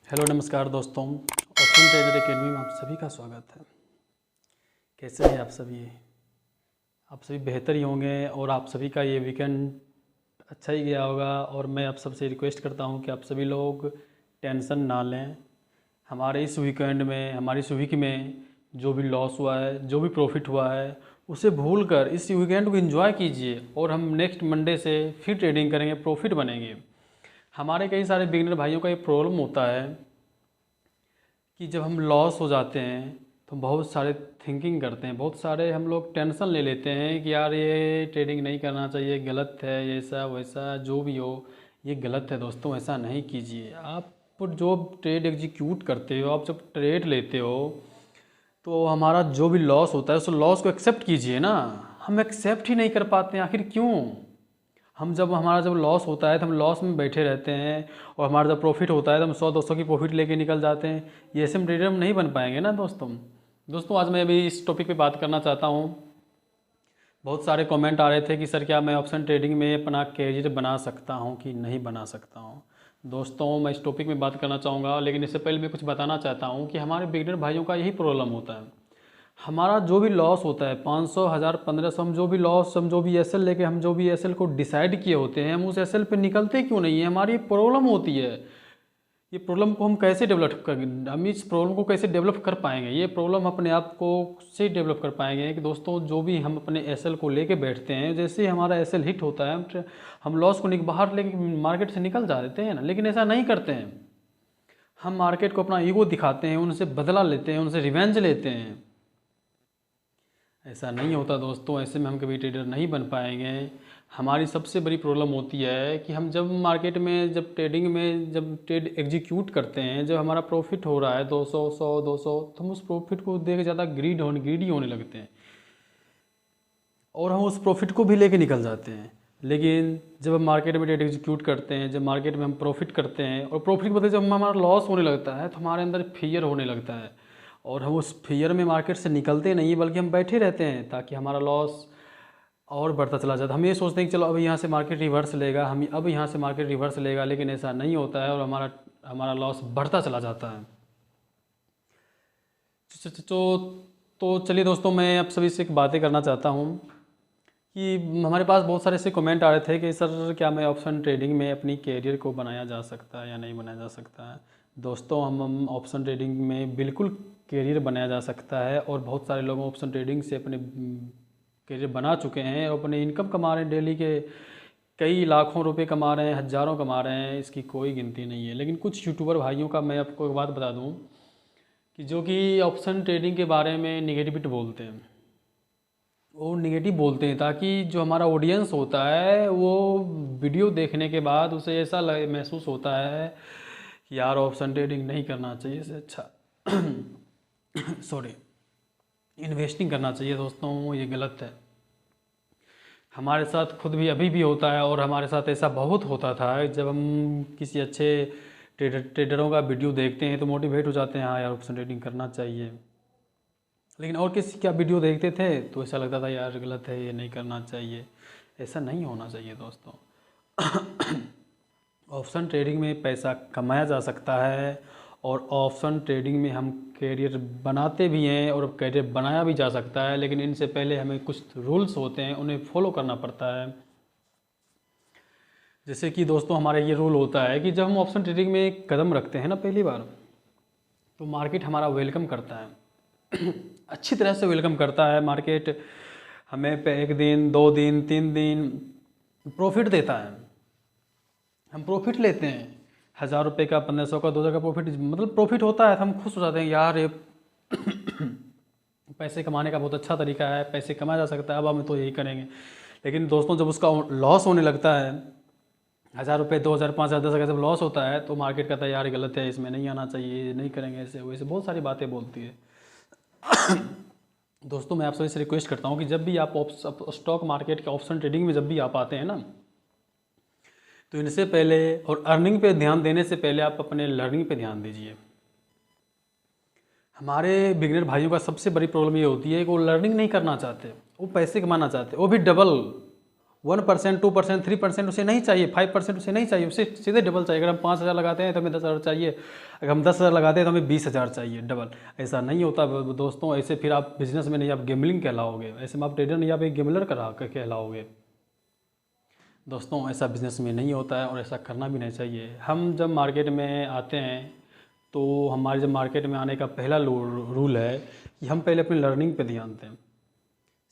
Hello नमस्कार दोस्तों, option trader academy में आप सभी का स्वागत है। कैसे हैं आप सभी? आप सभी बेहतर ही होंगे और आप सभी का ये वीकेंड अच्छा ही गया होगा। और मैं आप सबसे रिक्वेस्ट करता हूं कि आप सभी लोग टेंशन ना लें। हमारे इस वीकेंड में, हमारी इस वीक में जो भी लॉस हुआ है, जो भी प्रॉफिट हुआ है, उसे भूल कर इस वीकेंड को एंजॉय कीजिए और हम नेक्स्ट मंडे से फिर ट्रेडिंग करेंगे, प्रॉफिट बनेंगे। हमारे कई सारे बिगिनर भाइयों का ये प्रॉब्लम होता है कि जब हम लॉस हो जाते हैं तो बहुत सारे थिंकिंग करते हैं, बहुत सारे हम लोग टेंशन ले लेते हैं कि यार ये ट्रेडिंग नहीं करना चाहिए, गलत है, ऐसा वैसा जो भी हो ये गलत है। दोस्तों ऐसा नहीं कीजिए। आप जो ट्रेड एग्जीक्यूट करते हो, आप जब ट्रेड लेते हो तो हमारा जो भी लॉस होता है उस लॉस को एक्सेप्ट कीजिए ना। हम एक्सेप्ट ही नहीं कर पाते हैं, आखिर क्यों? हमारा जब लॉस होता है तो हम लॉस में बैठे रहते हैं, और हमारा जब प्रॉफिट होता है तो हम 100-200 की प्रॉफिट लेके निकल जाते हैं। ये ऐसे हम ट्रेडर नहीं बन पाएंगे ना दोस्तों। आज मैं अभी इस टॉपिक पे बात करना चाहता हूँ। बहुत सारे कमेंट आ रहे थे कि सर क्या मैं ऑप्शन ट्रेडिंग में अपना कैरियर बना सकता हूँ कि नहीं बना सकता हूँ। दोस्तों मैं इस टॉपिक में बात करना चाहूँगा, लेकिन इससे पहले मैं कुछ बताना चाहता हूँ कि हमारे बिगिनर भाइयों का यही प्रॉब्लम होता है। हमारा जो भी लॉस होता है 500, 1000, 1500, हम जो भी लॉस, हम जो भी एसएल लेके, हम जो भी एसएल को डिसाइड किए होते हैं, हम उस एसएल पे निकलते क्यों नहीं है? हमारी प्रॉब्लम होती है। ये प्रॉब्लम को हम कैसे डेवलप कर हम इस प्रॉब्लम को कैसे डेवलप कर पाएंगे? ये प्रॉब्लम अपने आप को से डेवलप कर पाएंगे कि दोस्तों जो भी हम अपने एसएल को लेके बैठते हैं, जैसे ही हमारा एसएल हिट होता है हम लॉस को बाहर लेके मार्केट से निकल जाते हैं ना। लेकिन ऐसा नहीं करते हैं। हम मार्केट को अपना ईगो दिखाते हैं, उनसे बदला लेते हैं, उनसे रिवेंज लेते हैं। ऐसा नहीं होता दोस्तों। ऐसे में हम कभी ट्रेडर नहीं बन पाएंगे। हमारी सबसे बड़ी प्रॉब्लम होती है कि हम जब मार्केट में, जब ट्रेडिंग में, जब ट्रेड एग्जीक्यूट करते हैं, जब हमारा प्रॉफिट हो रहा है 200, 100, 200, तो हम उस प्रॉफिट को देख ज़्यादा ग्रीडी होने लगते हैं और हम उस प्रॉफिट को भी लेके निकल जाते हैं। लेकिन जब हम मार्केट में ट्रेड एग्जीक्यूट करते हैं, जब मार्केट में हम प्रॉफिट करते हैं और प्रॉफिट के बदले जब हमारा लॉस होने लगता है तो हमारे अंदर फियर होने लगता है, और हम उस फियर में मार्केट से निकलते नहीं बल्कि हम बैठे रहते हैं ताकि हमारा लॉस और बढ़ता चला जाता है। हम ये सोचते हैं कि चलो अब यहाँ से मार्केट रिवर्स लेगा, हम अब यहाँ से मार्केट रिवर्स लेगा, लेकिन ऐसा नहीं होता है और हमारा हमारा लॉस बढ़ता चला जाता है। तो चलिए दोस्तों, मैं आप सभी से एक बातें करना चाहता हूँ कि हमारे पास बहुत सारे ऐसे कमेंट आ रहे थे कि सर क्या मैं ऑप्शन ट्रेडिंग में अपनी कैरियर को बनाया जा सकता है या नहीं बनाया जा सकता है। दोस्तों हम ऑप्शन ट्रेडिंग में बिल्कुल कैरियर बनाया जा सकता है, और बहुत सारे लोग ऑप्शन ट्रेडिंग से अपने कैरियर बना चुके हैं और अपने इनकम कमा रहे हैं। डेली के कई लाखों रुपए कमा रहे हैं, हज़ारों कमा रहे हैं, इसकी कोई गिनती नहीं है। लेकिन कुछ यूट्यूबर भाइयों का मैं आपको एक बात बता दूं कि जो कि ऑप्शन ट्रेडिंग के बारे में निगेटिविटी बोलते हैं, वो निगेटिव बोलते हैं ताकि जो हमारा ऑडियंस होता है वो वीडियो देखने के बाद उसे ऐसा महसूस होता है कि यार ऑप्शन ट्रेडिंग नहीं करना चाहिए, इससे अच्छा सॉरी इन्वेस्टिंग करना चाहिए। दोस्तों ये गलत है। हमारे साथ खुद भी अभी भी होता है, और हमारे साथ ऐसा बहुत होता था। जब हम किसी अच्छे ट्रेडरों का वीडियो देखते हैं तो मोटिवेट हो जाते हैं, हाँ यार ऑप्शन ट्रेडिंग करना चाहिए। लेकिन और किसी का वीडियो देखते थे तो ऐसा लगता था यार गलत है, ये नहीं करना चाहिए। ऐसा नहीं होना चाहिए दोस्तों। ऑप्शन ट्रेडिंग में पैसा कमाया जा सकता है, और ऑप्शन ट्रेडिंग में हम कैरियर बनाते भी हैं और कैरियर बनाया भी जा सकता है। लेकिन इनसे पहले हमें कुछ रूल्स होते हैं, उन्हें फॉलो करना पड़ता है। जैसे कि दोस्तों हमारा ये रूल होता है कि जब हम ऑप्शन ट्रेडिंग में एक कदम रखते हैं ना पहली बार, तो मार्केट हमारा वेलकम करता है अच्छी तरह से वेलकम करता है। मार्केट हमें पे 1 दिन, 2 दिन, 3 दिन प्रॉफिट देता है। हम प्रॉफिट लेते हैं 1000 रुपये का, 1500 का, 2000 का प्रॉफिट, मतलब प्रॉफिट होता है तो हम खुश हो जाते हैं यार ये पैसे कमाने का बहुत अच्छा तरीका है, पैसे कमाया जा सकता है, अब हम तो यही करेंगे। लेकिन दोस्तों जब उसका लॉस होने लगता है, 1000 रुपये, 2000, 5000, 10,000 जब लॉस होता है तो मार्केट कहता है यार गलत है, इसमें नहीं आना चाहिए, नहीं करेंगे, ऐसे वैसे बहुत सारी बातें बोलती है। दोस्तों मैं आप सभी से रिक्वेस्ट करता हूँ कि जब भी आप स्टॉक मार्केट के ऑप्शन ट्रेडिंग में जब भी आप आते हैं ना, तो इनसे पहले और अर्निंग पे ध्यान देने से पहले आप अपने लर्निंग पे ध्यान दीजिए। हमारे बिगिनर भाइयों का सबसे बड़ी प्रॉब्लम ये होती है कि वो लर्निंग नहीं करना चाहते, वो पैसे कमाना चाहते, वो भी डबल। 1%, 2%, 3% उसे नहीं चाहिए, 5% उसे नहीं चाहिए, उसे सीधे डबल चाहिए। अगर हम 5,000 लगाते हैं तो हमें 10,000 चाहिए, अगर हम 10,000 लगाते हैं तो हमें 20,000 चाहिए डबल। ऐसा नहीं होता दोस्तों, ऐसे फिर आप बिजनेस में नहीं, आप गेमलिंग कहलाओगे, ऐसे में आप ट्रेडर नहीं, आप एक गेमलर कहलाओगे। दोस्तों ऐसा बिज़नेस में नहीं होता है और ऐसा करना भी नहीं चाहिए। हम जब मार्केट में आते हैं तो हमारे जब मार्केट में आने का पहला रूल है कि हम पहले अपनी लर्निंग पे ध्यान दें।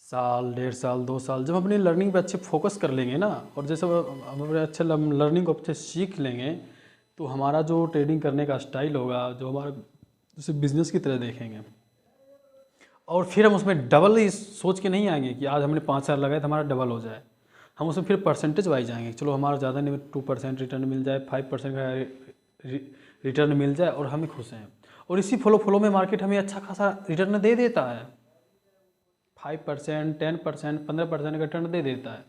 साल, 1.5 साल, 2 साल जब हम अपनी लर्निंग पे अच्छे फोकस कर लेंगे ना, और जैसे हम अपने अच्छे लर्निंग को अच्छे सीख लेंगे, तो हमारा जो ट्रेडिंग करने का स्टाइल होगा, जो हमारा उसे बिज़नेस की तरह देखेंगे, और फिर हम उसमें डबल ही सोच के नहीं आएंगे कि आज हमने 5,000 लगाए तो हमारा डबल हो जाए। हम उसमें फिर परसेंटेज वाइज जाएंगे, चलो हमारा ज़्यादा नहीं, 2% रिटर्न मिल जाए, 5% का रिटर्न मिल जाए और हमें खुश हैं। और इसी फ्लो में मार्केट हमें अच्छा खासा रिटर्न दे देता है, 5%, 10%, 15% का रिटर्न दे देता है।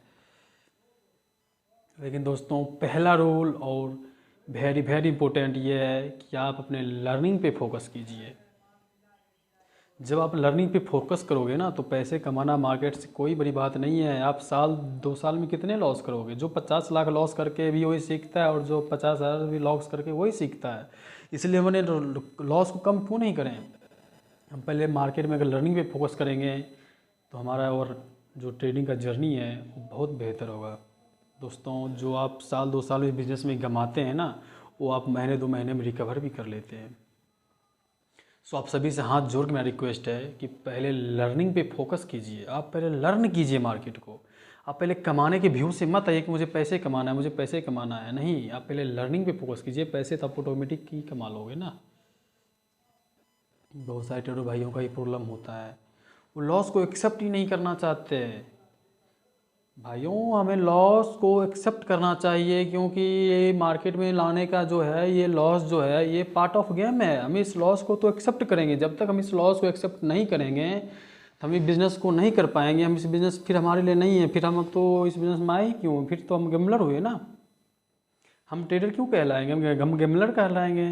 लेकिन दोस्तों पहला रूल और वेरी वेरी इंपॉर्टेंट ये है कि आप अपने लर्निंग पे फोकस कीजिए। जब आप लर्निंग पे फोकस करोगे ना, तो पैसे कमाना मार्केट से कोई बड़ी बात नहीं है। आप साल 2 साल में कितने लॉस करोगे? जो 50 लाख लॉस करके भी वही सीखता है और जो 50,000 भी लॉस करके वही सीखता है। इसलिए हमने लॉस को कम क्यों नहीं करें? हम पहले मार्केट में अगर लर्निंग पे फोकस करेंगे तो हमारा और जो ट्रेडिंग का जर्नी है वो बहुत बेहतर होगा। दोस्तों जो आप साल 2 साल में बिज़नेस में कमाते हैं ना, वो आप महीने 2 महीने में रिकवर भी कर लेते हैं। सो आप सभी से हाथ जोड़ के मेरा रिक्वेस्ट है कि पहले लर्निंग पे फोकस कीजिए। आप पहले लर्न कीजिए मार्केट को। आप पहले कमाने के व्यू से मत आइए कि मुझे पैसे कमाना है, मुझे पैसे कमाना है। नहीं, आप पहले लर्निंग पे फोकस कीजिए। पैसे तो आप ऑटोमेटिक ही कमा लोगे ना। बहुत सारे ट्रेडर भाइयों का ये प्रॉब्लम होता है, वो लॉस को एक्सेप्ट ही नहीं करना चाहते। भाइयों हमें लॉस को एक्सेप्ट करना चाहिए, क्योंकि ये मार्केट में लाने का जो है, ये लॉस जो है, ये पार्ट ऑफ गेम है। हम इस लॉस को तो एक्सेप्ट करेंगे। जब तक हम इस लॉस को एक्सेप्ट नहीं करेंगे तो हम इस बिज़नेस को नहीं कर पाएंगे। हम इस बिज़नेस फिर हमारे लिए नहीं है, फिर हम तो इस बिज़नेस में आए क्यों? फिर तो हम गेमलर हुए ना। हम ट्रेडर क्यों कहलाएंगे? हम गेमलर कहलाएंगे।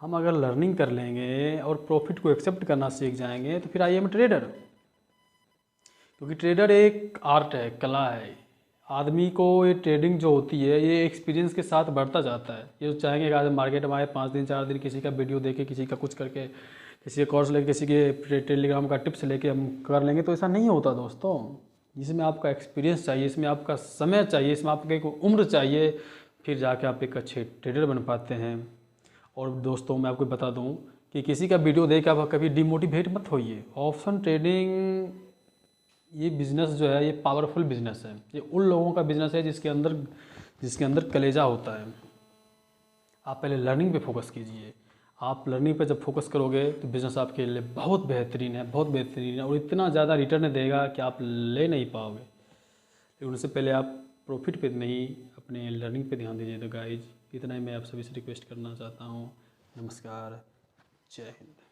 हम अगर लर्निंग कर लेंगे और प्रॉफिट को एक्सेप्ट करना सीख जाएंगे तो फिर आइए हम ट्रेडर। क्योंकि ट्रेडर एक आर्ट है, कला है। आदमी को ये ट्रेडिंग जो होती है ये एक्सपीरियंस के साथ बढ़ता जाता है। ये चाहेंगे कि आज मार्केट में आए 5 दिन 4 दिन किसी का वीडियो देखे, किसी का कुछ करके, किसी का कोर्स लेके, किसी के टेलीग्राम का टिप्स लेके हम कर लेंगे, तो ऐसा नहीं होता दोस्तों। इसमें आपका एक्सपीरियंस चाहिए, इसमें आपका समय चाहिए, इसमें आपकी एक उम्र चाहिए, फिर जाके आप एक अच्छे ट्रेडर बन पाते हैं। और दोस्तों मैं आपको बता दूं कि किसी का वीडियो देख आप कभी डिमोटिवेट मत होइए। ऑप्शन ट्रेडिंग ये बिज़नेस जो है ये पावरफुल बिज़नेस है। ये उन लोगों का बिज़नेस है जिसके अंदर कलेजा होता है। आप पहले लर्निंग पे फोकस कीजिए। आप लर्निंग पे जब फोकस करोगे तो बिज़नेस आपके लिए बहुत बेहतरीन है, बहुत बेहतरीन है, और इतना ज़्यादा रिटर्न देगा कि आप ले नहीं पाओगे। लेकिन उससे पहले आप प्रॉफिट पे नहीं, अपने लर्निंग पे ध्यान दीजिए। तो गाइज इतना ही मैं आप सभी से रिक्वेस्ट करना चाहता हूँ। नमस्कार, जय हिंद।